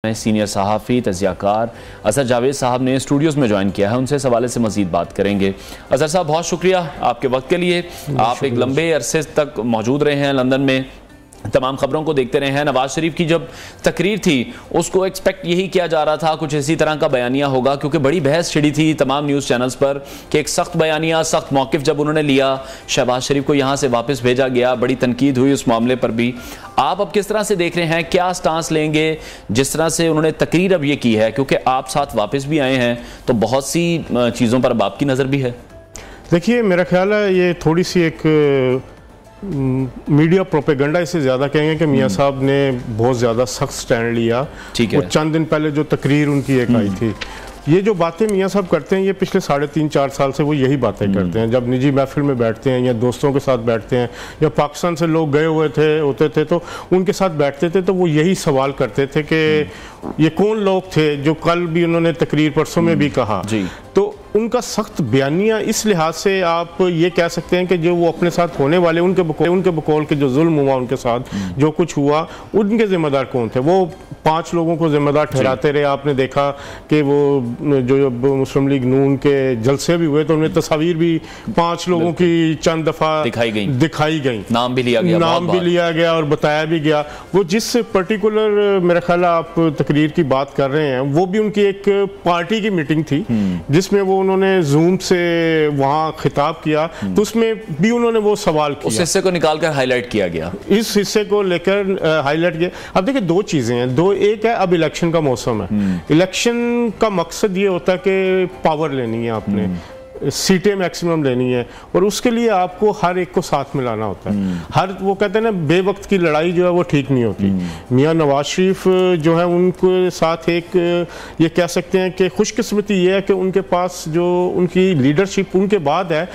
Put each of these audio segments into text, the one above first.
Senior सहाफ़ी तज़ियाकार अज़हर जावेद साहब ने स्टूडियोज़ में ज्वाइन किया है, उनसे इस हवाले से मज़ीद बात करेंगे। अज़हर साहब, बहुत शुक्रिया आपके वक्त के लिए। आप एक लंबे अरसे तक मौजूद रहे हैं लंदन में, तमाम खबरों को देखते रहे हैं। नवाज शरीफ की जब तकरीर थी उसको एक्सपेक्ट यही किया जा रहा था कुछ इसी तरह का बयानिया होगा, क्योंकि बड़ी बहस छिड़ी थी तमाम न्यूज़ चैनल्स पर कि एक सख्त बयानिया, सख्त मौक़िफ़ जब उन्होंने लिया, शहबाज शरीफ को यहाँ से वापस भेजा गया, बड़ी तनकीद हुई उस मामले पर भी। आप अब किस तरह से देख रहे हैं, क्या स्टांस लेंगे जिस तरह से उन्होंने तकरीर अब ये की है, क्योंकि आप साथ वापस भी आए हैं तो बहुत सी चीज़ों पर अब आपकी नज़र भी है। देखिए, मेरा ख्याल है ये थोड़ी सी एक मीडिया प्रोपेगेंडा इसे ज़्यादा कहेंगे कि मियाँ साहब ने बहुत ज़्यादा सख्त स्टैंड लिया। ठीक है। चंद दिन पहले जो तकरीर उनकी एक आई थी, ये जो बातें मियाँ साहब करते हैं, ये पिछले 3.5-4 साल से वो यही बातें करते हैं। जब निजी महफिल में बैठते हैं या दोस्तों के साथ बैठते हैं या पाकिस्तान से लोग गए हुए होते थे तो उनके साथ बैठते थे, तो वो यही सवाल करते थे कि ये कौन लोग थे, जो कल भी उन्होंने तकरीर परसों में भी कहा। तो उनका सख्त बयानिया इस लिहाज से आप ये कह सकते हैं कि जो वो अपने साथ होने वाले उनके बकौल के जो जुल्म हुआ उनके साथ, जो कुछ हुआ, उनके जिम्मेदार कौन थे? वो 5 लोगों को जिम्मेदार ठहराते रहे। आपने देखा कि वो जो मुस्लिम लीग नून के जलसे भी हुए तो उनमें तस्वीर भी 5 लोगों की चंद दफ़ा दिखाई गई, नाम भी लिया गया और बताया भी गया। वो जिस पर्टिकुलर मेरा ख्याल आप तकरीर की बात कर रहे हैं, वो भी उनकी एक पार्टी की मीटिंग थी जिसमें वो उन्होंने जूम से वहाँ खिताब किया, तो उसमें भी उन्होंने वो सवाल किया। उस हिस्से को निकालकर हाईलाइट किया गया, इस हिस्से को लेकर हाईलाइट किया। अब देखिए, 2 चीज़ें हैं। एक है, अब इलेक्शन का मौसम है। इलेक्शन का मकसद ये होता है कि पावर लेनी है, आपने सीटें मैक्सिमम लेनी है, और उसके लिए आपको हर एक को साथ मिलाना होता है। वो कहते हैं ना, बेवक्त की लड़ाई जो है वो ठीक नहीं होती। मियाँ नवाज शरीफ जो है उनके साथ एक ये कह सकते हैं कि खुशकिस्मती ये है कि उनके पास जो उनकी लीडरशिप उनके बाद है,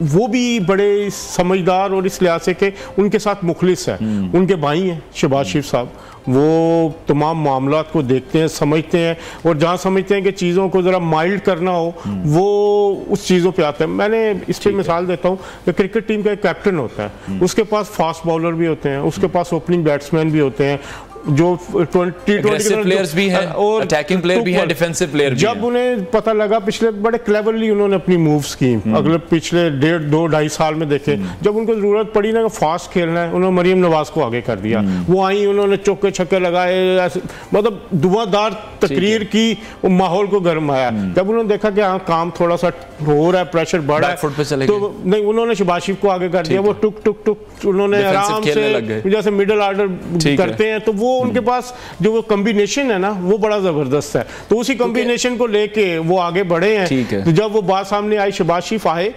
वो भी बड़े समझदार और इस लिहाज से कि उनके साथ मुखलिस है। उनके भाई हैं शहबाज शरीफ साहब, वो तमाम मामलात को देखते हैं, समझते हैं, और जहाँ समझते हैं कि चीज़ों को ज़रा माइल्ड करना हो, वो उस चीज़ों पे आते हैं। मैंने इस पर मिसाल देता हूँ कि क्रिकेट टीम का एक कैप्टन होता है, उसके पास फास्ट बॉलर भी होते हैं, उसके पास ओपनिंग बैट्समैन भी होते हैं, जो 20 प्लेयर्स भी हैं और अटैकिंग प्लेयर भी हैं, डिफेंसिव प्लेयर भी। जब उन्हें पता लगा, पिछले बड़े क्लेवरली उन्होंने अपनी मूव्स की, अगले पिछले 1.5-2.5 साल में देखे, जब उनको जरूरत पड़ी ना कि फास्ट खेलना है, उन्होंने मरियम नवाज को आगे कर दिया। वो आई, उन्होंने चौके छक्के लगाए, मतलब धुआंधार तकरीर की, माहौल को गर्माया। जब उन्होंने देखा कि हाँ काम थोड़ा सा हो रहा है, प्रेशर बढ़ रहा है, तो नहीं, उन्होंने शहबाज शरीफ को आगे कर दिया। वो टुक टुक टुक उन्होंने आराम से जैसे मिडिल ऑर्डर करते हैं, तो वो उनके पास जो वो कॉम्बिनेशन है ना, वो बड़ा जबरदस्त है। तो उसी कॉम्बिनेशन को लेके वो आगे बढ़े हैं। तो जब वो बात सामने आई, शहबाज शरीफ आए,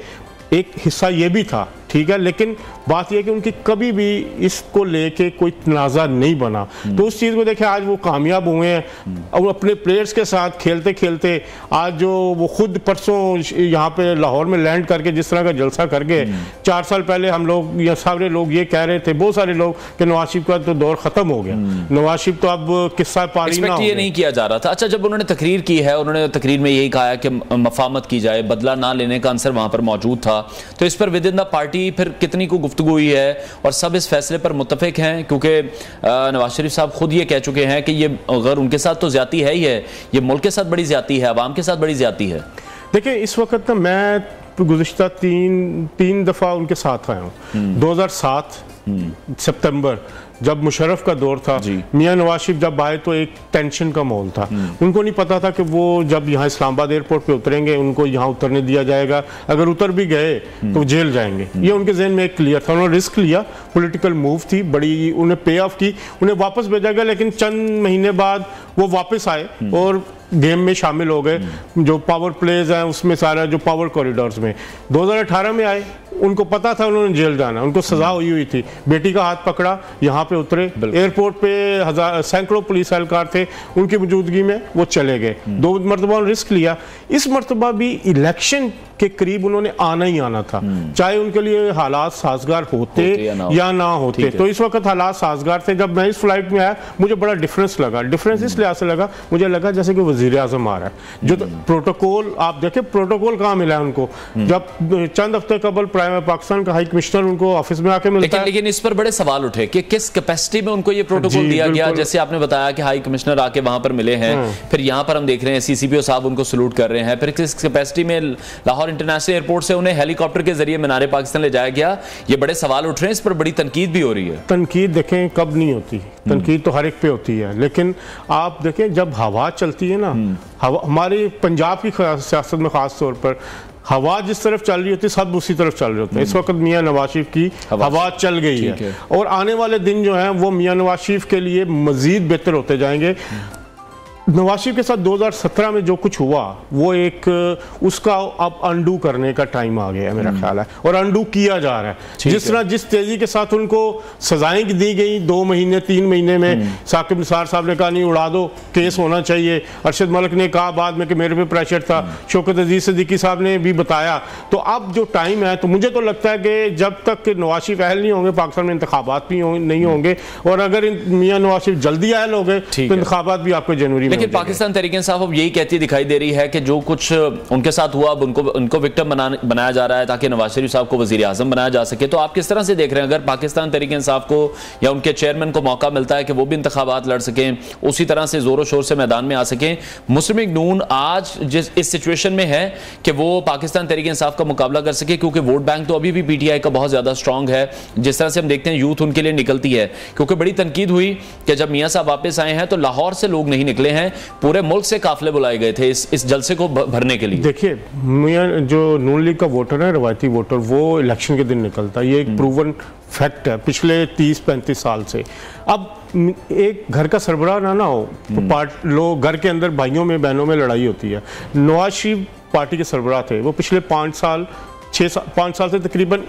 एक हिस्सा ये भी था, ठीक है, लेकिन बात यह कि उनकी कभी भी इसको लेके कोई तनाज़ा नहीं बना। तो उस चीज़ को देखे, आज वो कामयाब हुए हैं और अपने प्लेयर्स के साथ खेलते खेलते आज जो वो खुद परसों यहाँ पे लाहौर में लैंड करके जिस तरह का जलसा कर गए, 4 साल पहले हम लोग या सारे लोग ये कह रहे थे, बहुत सारे लोग, कि नवाज शरीफ का तो दौर ख़त्म हो गया, नवाज शरीफ तो अब किस्सा पारी ना हो गया। ये नहीं किया जा रहा था। अच्छा, जब उन्होंने तकरीर की है, उन्होंने तकरीर में यही कहा है कि मफामत की जाए, बदला ना लेने का आंसर वहाँ पर मौजूद था, तो इस पर विद इन द पार्टी फिर कितनी को गुफ्तगू हुई है और सब इस फैसले पर मुत्तफिक हैं? क्योंकि नवाज शरीफ साहब खुद ये कह चुके हैं कि ये अगर उनके साथ तो ज्यादती है ही है, ये मुल्क के साथ बड़ी ज्यादती है, अवाम के साथ बड़ी ज्यादती है। देखिए, इस वक्त ना मैं गुज़िश्ता 3 दफ़ा उनके साथ आया हूँ। 2007 सितंबर जब मुशर्रफ का दौर था, मियाँ नवाज शरीफ जब आए तो एक टेंशन का माहौल था। उनको नहीं पता था कि वो जब यहाँ इस्लामाबाद एयरपोर्ट पे उतरेंगे, उनको यहाँ उतरने दिया जाएगा, अगर उतर भी गए तो जेल जाएंगे। ये उनके जहन में एक क्लियर था। उन्होंने रिस्क लिया, पॉलिटिकल मूव थी बड़ी, उन्हें पे ऑफ की, उन्हें वापस भेजा गया, लेकिन चंद महीने बाद वो वापस आए और गेम में शामिल हो गए। जो पावर प्लेज हैं उसमें सारा, जो पावर कॉरिडोर्स में 2018 में आए, उनको पता था उन्होंने जेल जाना, उनको सजा हुई थी, बेटी का हाथ पकड़ा, यहाँ पे उतरे, एयरपोर्ट पे सैकड़ों पुलिस एहलकार थे, उनकी मौजूदगी में वो चले गए। 2 मरतबा रिस्क लिया। इस मरतबा भी इलेक्शन के करीब उन्होंने आना ही आना था, चाहे उनके लिए हालात साजगार होते या ना होते। तो इस वक्त हालात साजगार थे। जब मैं इस फ्लाइट में आया मुझे बड़ा डिफरेंस लगा। डिफरेंस इस लिहाज से लगा, मुझे लगा जैसे कि वजीर आजम आ रहा है। जो प्रोटोकॉल आप देखें, प्रोटोकॉल कहाँ मिला है उनको, जब चंद हफ्ते कबल पाकिस्तान का हाई कमिश्नर उनको ऑफिस में आके मिलता है। लेकिन इस पर बड़े सवाल उठे कि किस कैपेसिटी में उनको ये प्रोटोकॉल दिया गया। जैसे आपने बताया कि हाई कमिश्नर आके वहां पर मिले हैं, फिर यहां पर हम देख रहे हैं सीसीपीओ साहब उनको सलूट कर रहे हैं, फिर किस कैपेसिटी में लाहौर इंटरनेशनल एयरपोर्ट से उन्हें हेलीकॉप्टर के जरिए मीनार पाकिस्तान ले जाया गया। ये बड़े सवाल उठ रहे हैं, इस पर बड़ी तनकीद भी हो रही है। तनकीद देखें कब नहीं होती, तनकीद तो हर एक पे होती है, लेकिन आप देखें जब हवा चलती है ना, हमारी पंजाब की सियासत में खास तौर पर हवा जिस तरफ चल रही होती है सब उसी तरफ चल रहे होते हैं। इस वक्त मियां नवाज शरीफ की हवा चल गई है और आने वाले दिन जो है वो मियां नवाज शरीफ के लिए मजीद बेहतर होते जाएंगे। नवाज शरीफ के साथ 2017 में जो कुछ हुआ वो एक उसका अब अंडू करने का टाइम आ गया है मेरा ख्याल है, और अंडू किया जा रहा है। जिस तरह जिस तेजी के साथ उनको सजाएं दी गई 2 महीने 3 महीने में, साकिब निसार साहब ने कहा नहीं उड़ा दो, केस होना चाहिए। अरशद मलिक ने कहा बाद में कि मेरे पे प्रेशर था, शौकत अजीज सिद्दीकी साहब ने भी बताया। तो अब जो टाइम है, तो मुझे तो लगता है कि जब तक नवाज शरीफ अहल नहीं होंगे पाकिस्तान में इंतखाबात भी नहीं होंगे, और अगर मियां नवाज शरीफ जल्दी अहल हो गए तो इंतखाबात भी आपको जनवरी में। लेकिन पाकिस्तान तहरीक इंसाफ अब यही कहती दिखाई दे रही है कि जो कुछ उनके साथ हुआ अब उनको विक्टिम बनाया जा रहा है ताकि नवाज शरीफ साहब को वजीर आजम बनाया जा सके। तो आप किस तरह से देख रहे हैं, अगर पाकिस्तान तहरीक इंसाफ को या उनके चेयरमैन को मौका मिलता है कि वो भी इंतखाबात लड़ सकें, उसी तरह से जोरों शोर से मैदान में आ सकें, मुस्लिम लीग नून आज जिस इस सिचुएशन में है कि वो पाकिस्तान तहरीक इंसाफ का मुकाबला कर सके, क्योंकि वोट बैंक तो अभी भी पीटीआई का बहुत ज्यादा स्ट्रांग है। जिस तरह से हम देखते हैं यूथ उनके लिए निकलती है, क्योंकि बड़ी तनकीद हुई कि जब मियां साहब वापस आए हैं तो लाहौर से लोग नहीं निकले हैं, पूरे मुल्क से काफिले बुलाए गए थे इस जलसे को भरने के लिए। देखिए जो नून लीग का वोटर है, रवायती वोटर, वो इलेक्शन के दिन निकलता है, ये एक प्रूवन फैक्ट है पिछले 30-35 साल से। अब एक घर का सरबराह ना हो तो लोग घर के अंदर भाइयों में बहनों में लड़ाई होती है। नवाज शरीफ पार्टी के सरबराह थे, वो पिछले 5 साल से तकरीबन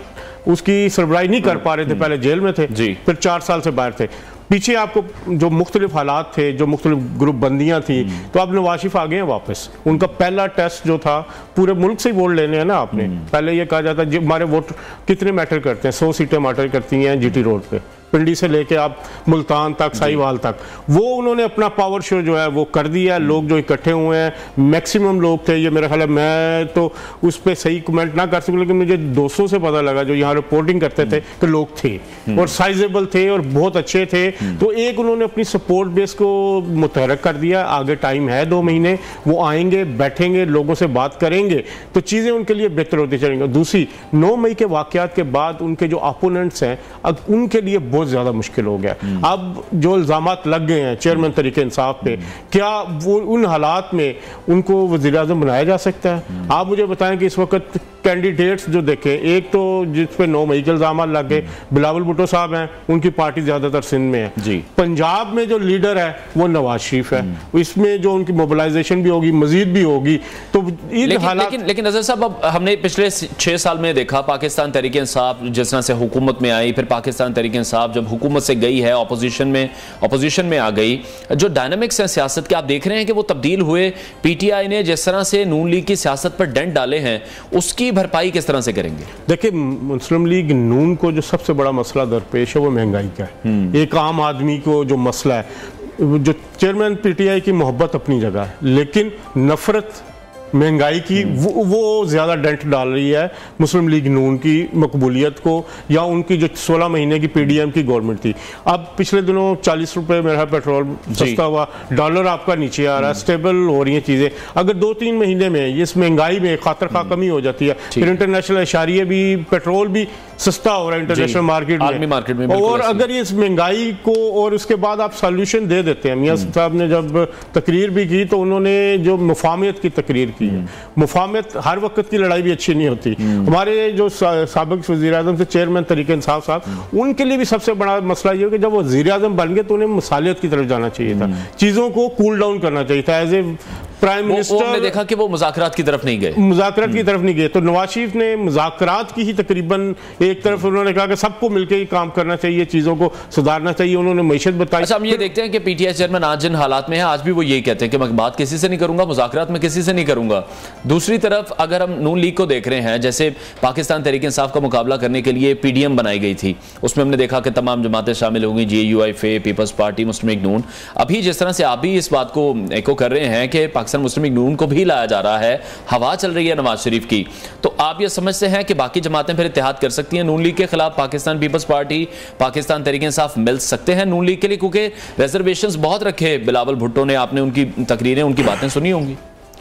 उसकी सरबराही नहीं कर पा रहे थे। पहले जेल में थे, फिर 4 साल से बाहर थे। पीछे आपको जो मुख्तलिफ हालात थे, जो मुख्तलिफ ग्रुप बंदियां थी, तो अब नवाज शरीफ आ गए हैं वापस। उनका पहला टेस्ट जो था, पूरे मुल्क से वोट लेने हैं ना आपने। पहले ये कहा जाता है हमारे वोट कितने मैटर करते हैं, 100 सीटें मैटर करती हैं जीटी रोड पे, पिंडी से लेके आप मुल्तान तक, साहिवाल तक। वो उन्होंने अपना पावर शो जो है वो कर दिया है। लोग जो इकट्ठे हुए हैं, मैक्सिमम लोग थे, ये मेरा ख्याल है, मैं तो उस पर सही कमेंट ना कर सकूं, लेकिन मुझे दोस्तों से पता लगा जो यहाँ रिपोर्टिंग करते थे कि लोग थे और साइजेबल थे और बहुत अच्छे थे। तो एक उन्होंने अपनी सपोर्ट बेस को मुतहरक कर दिया। आगे टाइम है 2 महीने, वो आएंगे, बैठेंगे, लोगों से बात करेंगे तो चीज़ें उनके लिए बेहतर होती चलेंगी। दूसरी, 9 मई के वाकयात के बाद उनके जो अपोनेंट्स हैं अब उनके लिए बहुत ज्यादा मुश्किल हो गया। अब जो इल्जामात लग गए हैं चेयरमैन तहरीक इंसाफ पे, क्या वो उन हालात में उनको वज़ीर आज़म बनाया जा सकता है? आप मुझे बताएं कि इस वक्त कैंडिडेट्स जो देखे, एक तो जिस पे 9 मई के इल्जाम लग गए, बिलावल भुट्टो साहब हैं, उनकी पार्टी ज्यादातर सिंध में है। पंजाब में जो लीडर है वो नवाज शरीफ है, इसमें जो उनकी मोबिलाइजेशन भी होगी, मजीद भी होगी। तो लेकिन नजर साहब, अब हमने पिछले 6 साल में देखा पाकिस्तान तहरीक इंसाफ जिस तरह से हुकूमत में आई, फिर पाकिस्तान तहरीक इंसाफ जब हुकूमत से गई है अपोजिशन में आ गई, जो डायनामिक्स हैं सियासत के आप देख रहे हैं कि वो तब्दील हुए। पीटीआई ने जिस तरह से नून लीग की सियासत पर डेंट डाले हैं, उसकी भरपाई किस तरह से करेंगे? देखिए, मुस्लिम लीग नून को जो सबसे बड़ा मसला दरपेश है वो महंगाई का है। एक आम आदमी को जो मसला है, जो चेयरमैन पीटीआई की मोहब्बत अपनी जगह है, लेकिन नफरत महंगाई की वो ज़्यादा डेंट डाल रही है मुस्लिम लीग नून की मकबूलियत को, या उनकी जो 16 महीने की पीडीएम की गवर्नमेंट थी। अब पिछले दिनों 40 रुपए मेरा पेट्रोल सस्ता हुआ, डॉलर आपका नीचे आ रहा है, स्टेबल हो रही हैं चीज़ें। अगर 2-3 महीने में इस महंगाई में खातर खा कमी हो जाती है, फिर इंटरनेशनल इशारिये भी, पेट्रोल भी सस्ता हो रहा है इंटरनेशनल मार्केट में। और अगर इस महंगाई को और उसके बाद आप सोल्यूशन दे देते हैं, मियां साहब ने जब तकरीर भी की तो उन्होंने जो मुफाहमत की तकरीर की है, मुफाहमत हर वक्त की लड़ाई भी अच्छी नहीं होती। हमारे जो साबिक वज़ीर आज़म से चेयरमैन तहरीक इंसाफ साहब, उनके लिए भी सबसे बड़ा मसला ये है कि जब वो वज़ीर आज़म बन गए तो उन्हें मसालियत की तरफ जाना चाहिए था, चीज़ों को कूल डाउन करना चाहिए था। एज ए प्राइम मिनिस्टर देखा कि वो मुज़ाकरात की तरफ नहीं गए, मुज़ाकरात की तरफ नहीं गए। तो नवाज शरीफ ने मुज़ाकरात की ही तकरीबन एक तरफ उन्होंने कहा कि सबको मिलकर ही काम करना चाहिए, चीज़ों को सुधारना चाहिए, उन्होंने मैशत बताई। अच्छा, हम ये देखते हैं कि पीटीआई चेयरमैन आज जिन हालात में है, आज भी वो यही कहते हैं कि मैं बात किसी से नहीं करूंगा, मुज़ाकरात में किसी से नहीं करूंगा। दूसरी तरफ अगर हम नून लीग को देख रहे हैं, जैसे पाकिस्तान तहरीक इंसाफ का मुकाबला करने के लिए पीडीएम बनाई गई थी, उसमें हमने देखा कि तमाम जमातें शामिल होंगी, JUIF, पीपल्स पार्टी, मुस्लिम लीग नून। अभी जिस तरह से आप भी इस बात को एको कर रहे हैं कि पाकिस्तान मुस्लिम लीग नून को भी लाया जा रहा है, हवा चल रही है नवाज शरीफ की, तो आप ये समझते हैं कि बाकी जमातें फिर इत्तेहाद कर सकती हैं नून लीग के खिलाफ? पाकिस्तान पीपल्स पार्टी, पाकिस्तान तहरीक इंसाफ मिल सकते हैं नून लीग के लिए? क्योंकि रिजर्वेशंस बहुत रखे बिलावल भुट्टो ने, आपने उनकी तकरीरें, उनकी बातें सुनी होंगी।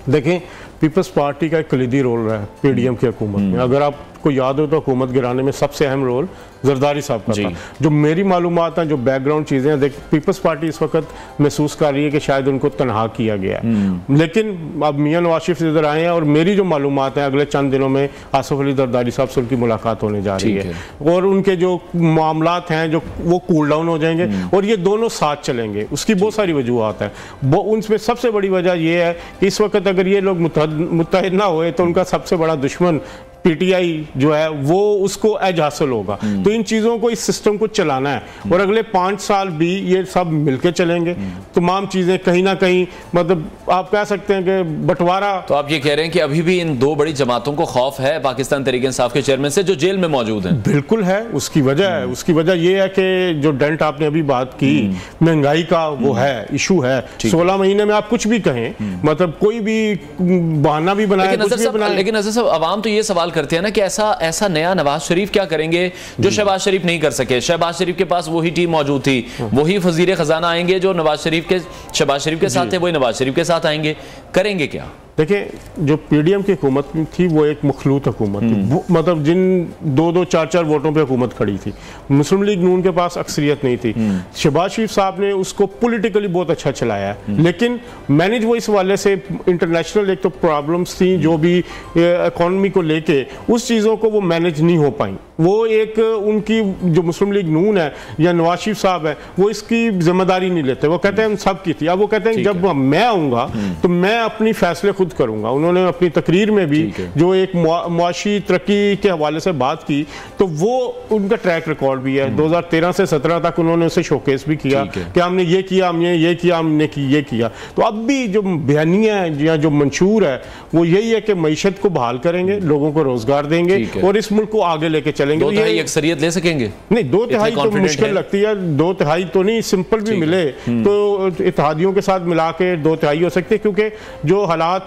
देखें, पीपल्स पार्टी का एक कलीदी रोल रहा है पीडीएम की हुकूमत में। अगर आपको याद हो तो हुकूमत गिराने में सबसे अहम रोल जरदारी साहब का था। जो मेरी मालूमात हैं, जो बैकग्राउंड चीज़ें हैं, देख पीपल्स पार्टी इस वक्त महसूस कर रही है कि शायद उनको तनहा किया गया है, लेकिन अब मियां नवाज शरीफ इधर आए हैं और मेरी जो मालूमात है अगले चंद दिनों में आसिफ अली जरदारी साहब से उनकी मुलाकात होने जा रही है और उनके जो मामलात हैं जो वो कूल डाउन हो जाएंगे और ये दोनों साथ चलेंगे। उसकी बहुत सारी वजूहत हैं, वो उनमें सबसे बड़ी वजह यह है कि इस वक्त अगर ये लोग मुत्तहिद ना हुए तो उनका सबसे बड़ा दुश्मन पीटीआई जो है वो उसको एज हासिल होगा। तो इन चीज़ों को, इस सिस्टम को चलाना है और अगले 5 साल भी ये सब मिलके चलेंगे। तमाम चीज़ें कहीं ना कहीं, मतलब आप कह सकते हैं कि बंटवारा। तो आप ये कह रहे हैं कि अभी भी इन दो बड़ी जमातों को खौफ है पाकिस्तान तहरीक इंसाफ के चेयरमैन से, जो जेल में मौजूद हैं? बिल्कुल है। उसकी वजह है, उसकी वजह ये है कि जो डेंट आपने अभी बात की महंगाई का, वो है, इशू है। 16 महीने में आप कुछ भी कहें, मतलब कोई भी बहाना भी बनाए, लेकिन अज़र साहब, अवाम तो ये सवाल करते हैं ना कि ऐसा नया नवाज शरीफ क्या करेंगे जो शहबाज शरीफ नहीं कर सके। शहबाज शरीफ के पास वही टीम मौजूद थी, वही वजीर खजाना आएंगे जो नवाज शरीफ के, शहबाज शरीफ के साथ थे, वही नवाज शरीफ के साथ आएंगे, करेंगे क्या? देखिए, जो पीडीएम की हुकूमत थी वो एक मखलूत हुकूमत थी, मतलब जिन 2-2, 4-4 वोटों पे हुकूमत खड़ी थी। मुस्लिम लीग नून के पास अक्सरियत नहीं थी। शहबाज शरीफ साहब ने उसको पॉलिटिकली बहुत अच्छा चलाया है, लेकिन मैनेज वो इस वाले से इंटरनेशनल एक तो प्रॉब्लम्स थी जो भी इकॉनमी को लेके, उस चीज़ों को वो मैनेज नहीं हो पाई। वो एक उनकी जो मुस्लिम लीग नून है या नवाज शरीफ साहब है, वो इसकी जिम्मेदारी नहीं लेते। वो कहते हैं हम सब की थी। अब वो कहते हैं जब मैं आऊँगा तो मैं अपनी फैसले खुद करूंगा। उन्होंने अपनी तकरीर में भी जो एक मुआशी तरक्की के हवाले से बात की, तो वो उनका ट्रैक रिकॉर्ड भी है। 2013 से 17 तक उन्होंने उसे शोकेस भी किया कि हमने ये किया, हमने ये किया, हमने ये किया। तो अब भी जो बयानियां हैं या जो मंशूर है वो यही है कि मईशत को बहाल करेंगे, लोगों को रोजगार देंगे और इस मुल्क को आगे लेके चलेंगे। 2/3 अक्सरियत ले सकेंगे? नहीं, 2/3 तो मुश्किल लगती है। 2/3 तो नहीं, सिंपल भी मिले तो इत्तेहादियों के साथ मिला के 2/3 हो सकते, क्योंकि जो हालात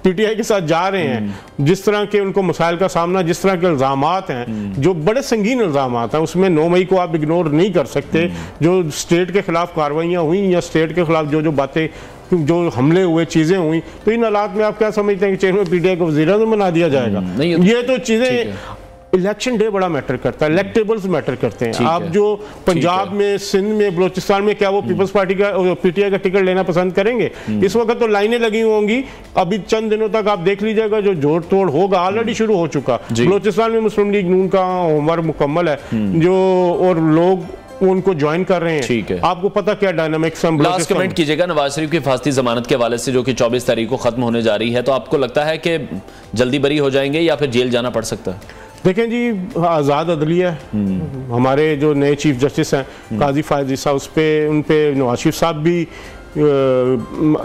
पीटीआई के साथ जा रहे हैं, जिस तरह के उनको मसाइल का सामना, जिस तरह के इल्ज़ामात हैं जो बड़े संगीन इल्ज़ामात हैं, उसमें 9 मई को आप इग्नोर नहीं कर सकते। जो स्टेट के खिलाफ कार्रवाइयाँ हुई या स्टेट के खिलाफ जो बातें, जो हमले हुए, चीज़ें हुई, तो इन हालात में आप क्या समझते हैं कि चेयरमैन पीटीआई को वज़ीर-ए-आज़म बना दिया जाएगा? ये तो चीज़ें, इलेक्शन डे बड़ा मैटर करता है, इलेक्टेबल्स मैटर करते हैं। आप जो पंजाब में, सिंध में, बलोचिस्तान में, क्या वो पीपल्स पार्टी का, पीटीआई का टिकट लेना पसंद करेंगे? इस वक्त तो लाइनें लगी होंगी। अभी चंद दिनों तक आप देख लीजिएगा, जो जोड़ तोड़ होगा ऑलरेडी शुरू हो चुका। बलोचिस्तान में मुस्लिम लीग नून का होमवर्क मुकम्मल है, जो और लोग उनको ज्वाइन कर रहे हैं। ठीक है, आपको पता क्या डायनामिक्स। लास्ट कमेंट कीजिएगा नवाज शरीफ की हिफाजती जमानत के हवाले से, जो कि 24 तारीख को खत्म होने जा रही है, तो आपको लगता है कि जल्दी बरी हो जाएंगे या फिर जेल जाना पड़ सकता है? देखें जी, आज़ाद अदलिया हमारे जो नए चीफ जस्टिस हैं काजी फायज ईसा, उस पर उन पर नवाज शरीफ साहब भी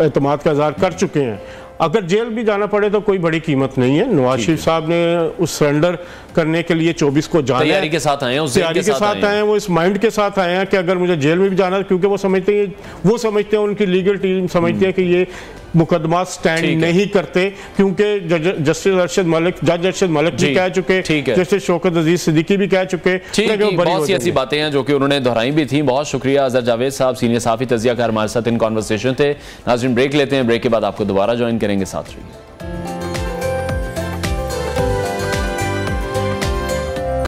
एतमाद का इज़हार कर चुके हैं। अगर जेल भी जाना पड़े तो कोई बड़ी कीमत नहीं है। नवाज शरीफ साहब ने उस सरेंडर करने के लिए 24 को जाना, तैयारी के साथ आए हैं, तैयारी के साथ आए हैं, वो इस माइंड के साथ आए हैं कि अगर मुझे जेल में भी जाना, क्योंकि वो समझते हैं, उनकी लीगल टीम समझती है कि ये मुकदमा स्टैंड नहीं करते, क्योंकि जज अरशद मलिक जी कह चुके, जस्टिस शौकत अजीज सिद्दीकी भी कह चुके। बहुत सी ऐसी बातें हैं जो कि उन्होंने दोहराई भी थी। बहुत शुक्रिया अजहर जावेद साहब, सीनियर साफी तजियाकार, हमारे साथ इन कॉन्वर्सेशन थे। नाज़रीन, ब्रेक लेते हैं, ब्रेक के बाद आपको दोबारा ज्वाइन करेंगे, साथ रहिए।